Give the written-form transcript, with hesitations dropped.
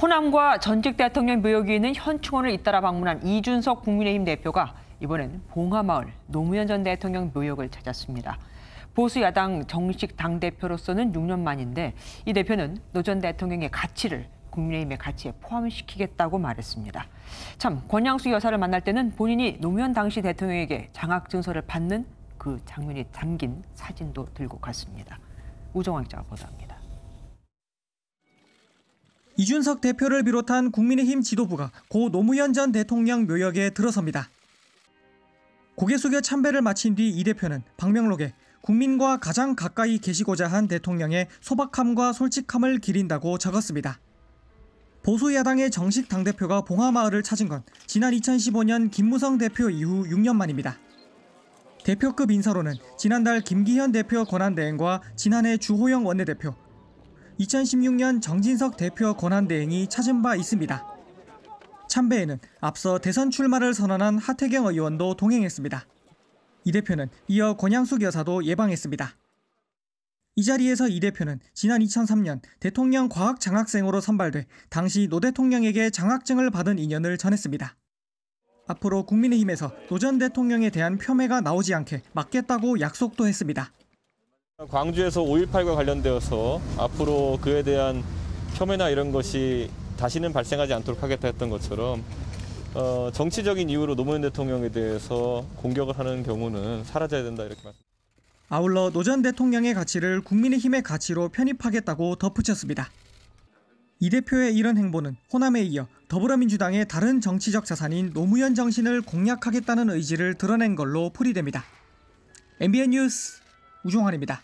호남과 전직 대통령 묘역이 있는 현충원을 잇따라 방문한 이준석 국민의힘 대표가 이번엔 봉하마을 노무현 전 대통령 묘역을 찾았습니다. 보수 야당 정식 당대표로서는 6년 만인데 이 대표는 노 전 대통령의 가치를 국민의힘의 가치에 포함시키겠다고 말했습니다. 참, 권양수 여사를 만날 때는 본인이 노무현 당시 대통령에게 장학 증서를 받는 그 장면이 담긴 사진도 들고 갔습니다. 우정환 기자가 보도합니다. 이준석 대표를 비롯한 국민의힘 지도부가 고 노무현 전 대통령 묘역에 들어섭니다. 고개 숙여 참배를 마친 뒤 이 대표는 방명록에 국민과 가장 가까이 계시고자 한 대통령의 소박함과 솔직함을 기린다고 적었습니다. 보수 야당의 정식 당대표가 봉하마을을 찾은 건 지난 2015년 김무성 대표 이후 6년 만입니다. 대표급 인사로는 지난달 김기현 대표 권한대행과 지난해 주호영 원내대표, 2016년 정진석 대표 권한대행이 찾은 바 있습니다. 참배에는 앞서 대선 출마를 선언한 하태경 의원도 동행했습니다. 이 대표는 이어 권양숙 여사도 예방했습니다. 이 자리에서 이 대표는 지난 2003년 대통령 과학장학생으로 선발돼 당시 노 대통령에게 장학증을 받은 인연을 전했습니다. 앞으로 국민의힘에서 노 전 대통령에 대한 폄훼가 나오지 않게 막겠다고 약속도 했습니다. 광주에서 5.18과 관련되어서 앞으로 그에 대한 혐오나 이런 것이 다시는 발생하지 않도록 하겠다 했던 것처럼 정치적인 이유로 노무현 대통령에 대해서 공격을 하는 경우는 사라져야 된다 이렇게 말씀드립니다. 아울러 노 전 대통령의 가치를 국민의힘의 가치로 편입하겠다고 덧붙였습니다. 이 대표의 이런 행보는 호남에 이어 더불어민주당의 다른 정치적 자산인 노무현 정신을 공략하겠다는 의지를 드러낸 걸로 풀이됩니다. MBN 뉴스 우종환입니다.